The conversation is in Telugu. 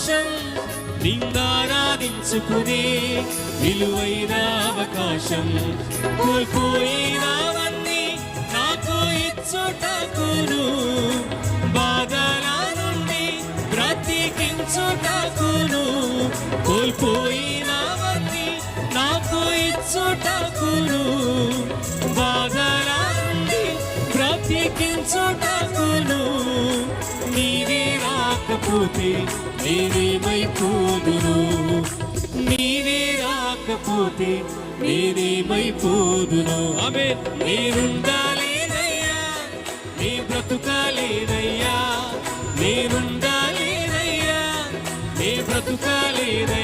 సంతోషం నిన్నారాధించుకునే విలువైన అవకాశం. కోల్పోయినవన్నీ నాకు ఇచ్చుటకును, బాధల నుండి బ్రతికించుటకును. కోల్పోయినవన్నీ నాకు ఇచ్చుటకును, బాధల నుండి బ్రతికించుటకును. నీవే రాకపోతే నేనేమైపోదును, నీవే రాకపోతే నేనేమైపోదును. ఆమేన్. నేనుండాలేనయ్యా, నీ బ్రతుకాలేనయ్యా, నేనుండాలేనయ్యా, నీ బ్రతుకాలేనయ్యా.